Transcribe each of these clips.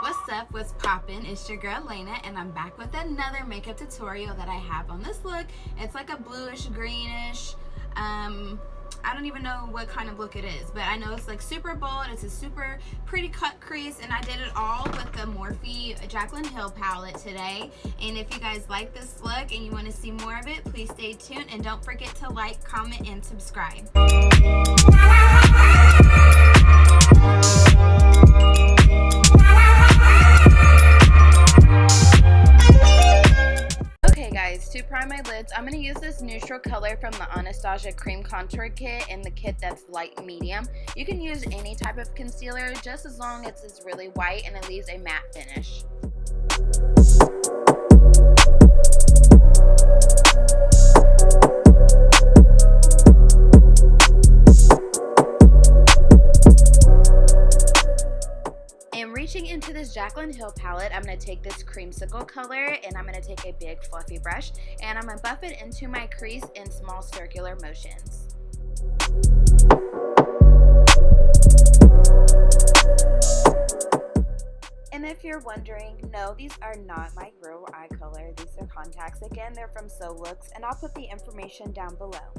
What's up, what's poppin'? It's your girl Lena, and I'm back with another makeup tutorial that I have on this look. It's like a bluish greenish, I don't even know what kind of look it is, but I know it's like super bold. It's a super pretty cut crease, and I did it all with the Morphe Jaclyn Hill palette today. And if you guys like this look and you want to see more of it, please stay tuned and don't forget to like, comment, and subscribe. Okay guys, to prime my lids, I'm going to use this neutral color from the Anastasia Cream Contour Kit in the kit that's light medium. You can use any type of concealer just as long as it's really white and it leaves a matte finish. Reaching into this Jaclyn Hill palette, I'm going to take this creamsicle color and I'm going to take a big fluffy brush and I'm going to buff it into my crease in small circular motions. And if you're wondering, no, these are not my real eye color. These are contacts. Again, they're from sooo, and I'll put the information down below.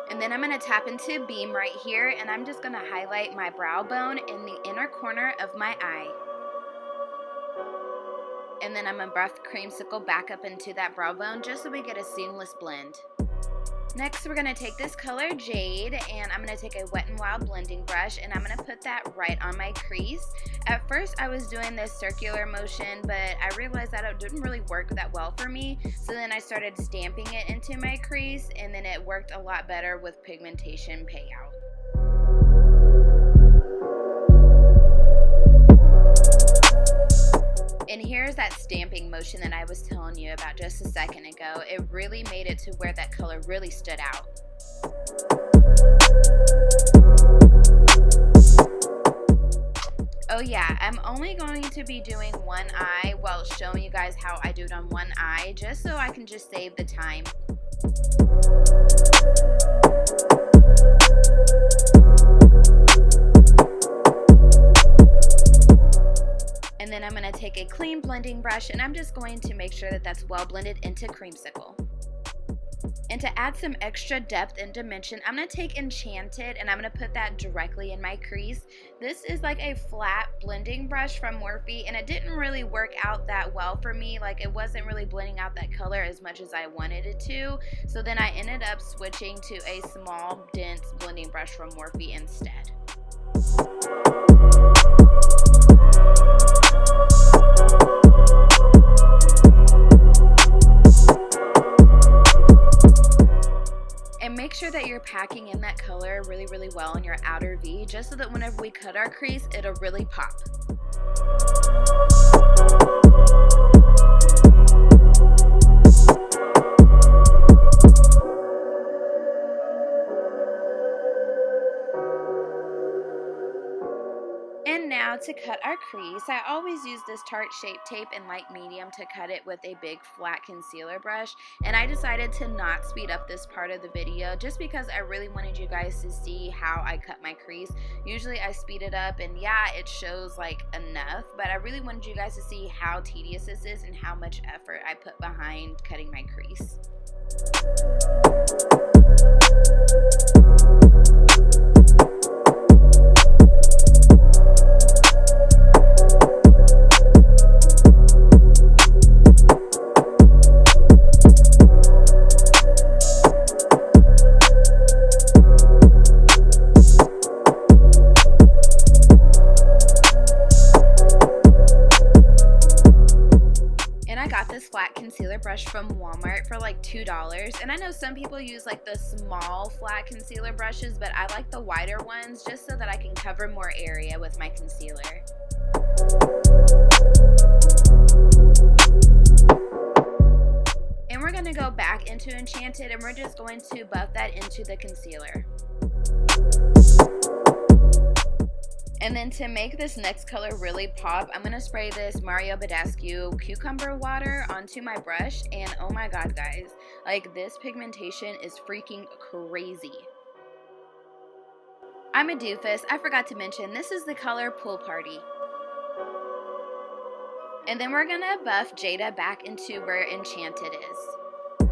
And then I'm going to tap into Beam right here, and I'm just going to highlight my brow bone in the inner corner of my eye. And then I'm going to buff creamsicle back up into that brow bone just so we get a seamless blend. Next, we're going to take this color Jade, and I'm going to take a Wet n Wild blending brush, and I'm going to put that right on my crease. At first, I was doing this circular motion, but I realized that it didn't really work that well for me. So then I started stamping it into my crease, and then it worked a lot better with pigmentation payout. And here's that stamping motion that I was telling you about just a second ago. It really made it to where that color really stood out. Oh yeah, I'm only going to be doing one eye while showing you guys how I do it on one eye, just so I can just save the time. And then I'm going to take a clean blending brush and I'm just going to make sure that that's well blended into creamsicle. And to add some extra depth and dimension, I'm going to take Enchanted and I'm going to put that directly in my crease. This is like a flat blending brush from Morphe, and it didn't really work out that well for me. Like, it wasn't really blending out that color as much as I wanted it to. So then I ended up switching to a small, dense blending brush from Morphe instead. And make sure that you're packing in that color really, really well in your outer V, just so that whenever we cut our crease, it'll really pop. And now to cut our crease, I always use this Tarte Shape Tape in light medium to cut it with a big flat concealer brush. And I decided to not speed up this part of the video just because I really wanted you guys to see how I cut my crease. Usually I speed it up and yeah, it shows like enough, but I really wanted you guys to see how tedious this is and how much effort I put behind cutting my crease. Flat concealer brush from Walmart for like $2, and I know some people use like the small flat concealer brushes, but I like the wider ones just so that I can cover more area with my concealer. And we're going to go back into Enchanted and we're just going to buff that into the concealer. And then to make this next color really pop, I'm going to spray this Mario Badescu cucumber water onto my brush, and oh my god guys, like this pigmentation is freaking crazy. I'm a doofus. I forgot to mention, this is the color Pool Party. And then we're gonna buff Jada back into where Enchanted is.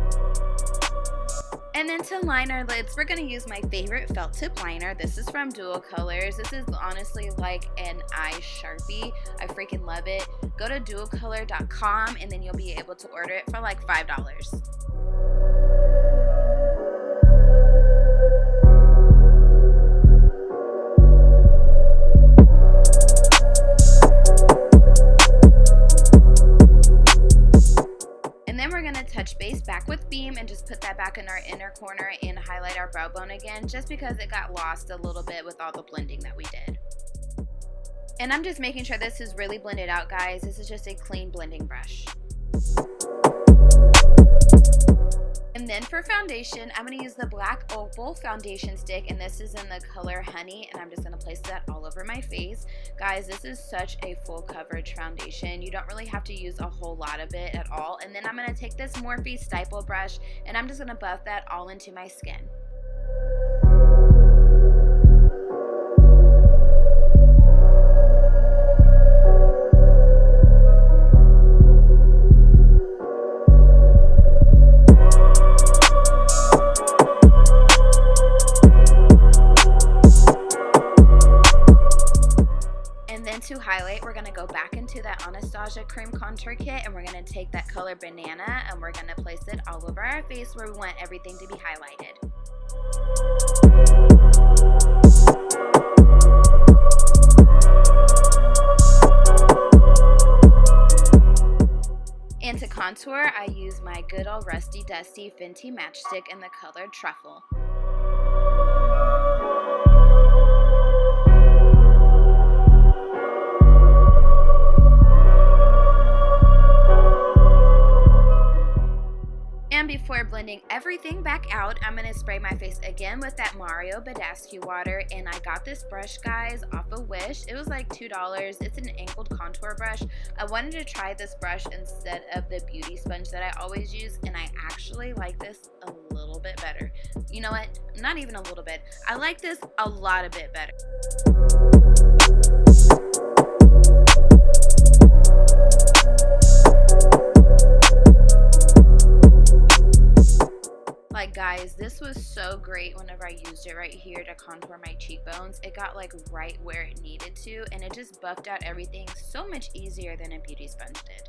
And then to line our lids, we're gonna use my favorite felt tip liner. This is from Dual Colors. This is honestly like an eye Sharpie. I freaking love it. Go to dualcolor.com and then you'll be able to order it for like $5. Then we're going to touch base back with Beam and just put that back in our inner corner and highlight our brow bone again, just because it got lost a little bit with all the blending that we did. And I'm just making sure this is really blended out, guys. This is just a clean blending brush. And then for foundation, I'm going to use the Black Opal foundation stick, and this is in the color Honey, and I'm just going to place that all over my face. Guys, this is such a full coverage foundation. You don't really have to use a whole lot of it at all. And then I'm going to take this Morphe stipple brush, and I'm just going to buff that all into my skin. To highlight, we're going to go back into that Anastasia cream contour kit, and we're going to take that color Banana and we're going to place it all over our face where we want everything to be highlighted. And to contour, I use my good old rusty dusty Fenty matchstick in the color Truffle. And before blending everything back out, I'm going to spray my face again with that Mario Badescu water. And I got this brush, guys, off of Wish. It was like $2. It's an angled contour brush. I wanted to try this brush instead of the beauty sponge that I always use, and I actually like this a little bit better. You know what? Not even a little bit. I like this a lot a bit better. Like, guys, this was so great whenever I used it right here to contour my cheekbones. It got like right where it needed to, and it just buffed out everything so much easier than a beauty sponge did.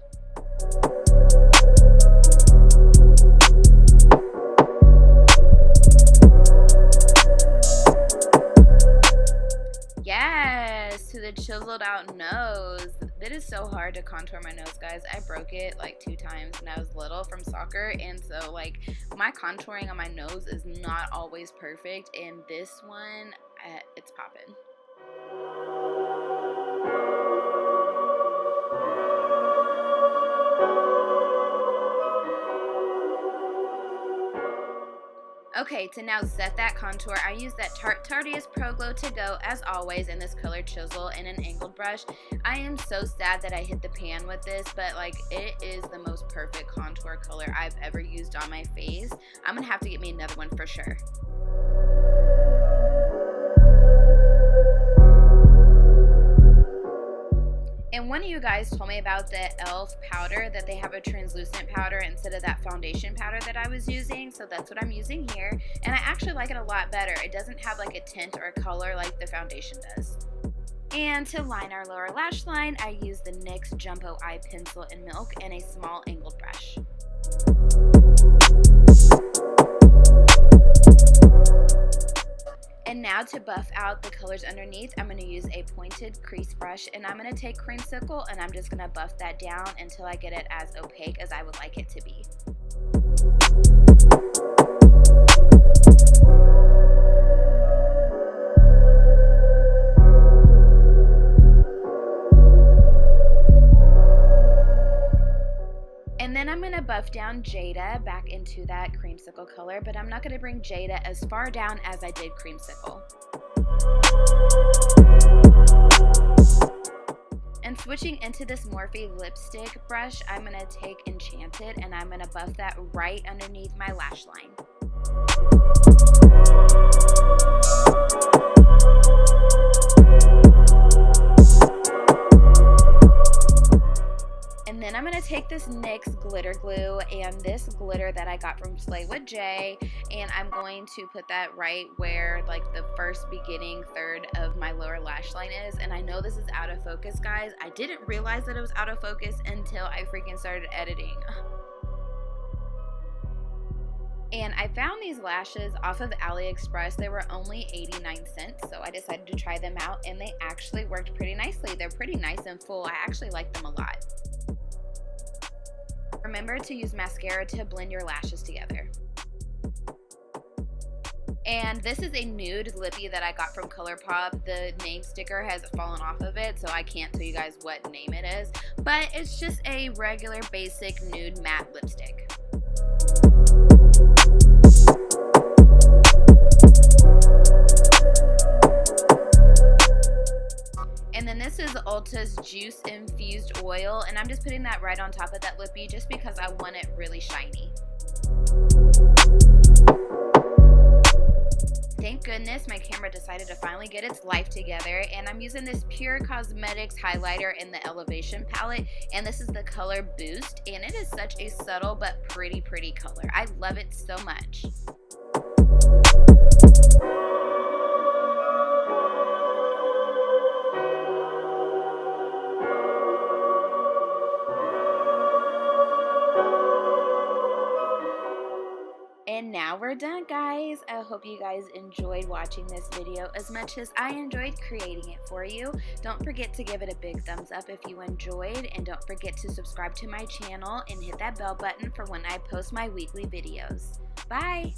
Yes, to the chiseled out nose. It is so hard to contour my nose, guys. I broke it like 2 times when I was little from soccer, and so like my contouring on my nose is not always perfect, and this one, it's popping. Okay, to now set that contour, I use that Tarteist Pro Glow To Go, as always, in this color Chisel in an angled brush. I am so sad that I hit the pan with this, but like, it is the most perfect contour color I've ever used on my face. I'm gonna have to get me another one for sure. And one of you guys told me about the e.l.f. powder, that they have a translucent powder instead of that foundation powder that I was using. So that's what I'm using here. And I actually like it a lot better. It doesn't have like a tint or a color like the foundation does. And to line our lower lash line, I use the NYX Jumbo Eye Pencil in Milk and a small angled brush. And now to buff out the colors underneath, I'm going to use a pointed crease brush, and I'm going to take Creamsicle and I'm just going to buff that down until I get it as opaque as I would like it to be. And then I'm going to buff down Jada back into that Creamsicle color, but I'm not going to bring Jada as far down as I did Creamsicle. And switching into this Morphe lipstick brush, I'm going to take Enchanted and I'm going to buff that right underneath my lash line. take this NYX glitter glue and this glitter that I got from Slay with Jay, and I'm going to put that right where like the first beginning third of my lower lash line is. And I know this is out of focus, guys. I didn't realize that it was out of focus until I freaking started editing. And I found these lashes off of AliExpress. They were only 89 cents, so I decided to try them out, and they actually worked pretty nicely. They're pretty nice and full. I actually like them a lot. Remember to use mascara to blend your lashes together. And this is a nude lippy that I got from ColourPop. The name sticker has fallen off of it, so I can't tell you guys what name it is. But it's just a regular basic nude matte lipstick. And then this is Ulta's Juice Infused Oil, and I'm just putting that right on top of that lippy just because I want it really shiny. Thank goodness my camera decided to finally get its life together, and I'm using this Pure Cosmetics highlighter in the Elevation palette, and this is the color Boost, and it is such a subtle but pretty color. I love it so much. And now we're done, guys. I hope you guys enjoyed watching this video as much as I enjoyed creating it for you. Don't forget to give it a big thumbs up if you enjoyed, and don't forget to subscribe to my channel and hit that bell button for when I post my weekly videos. Bye!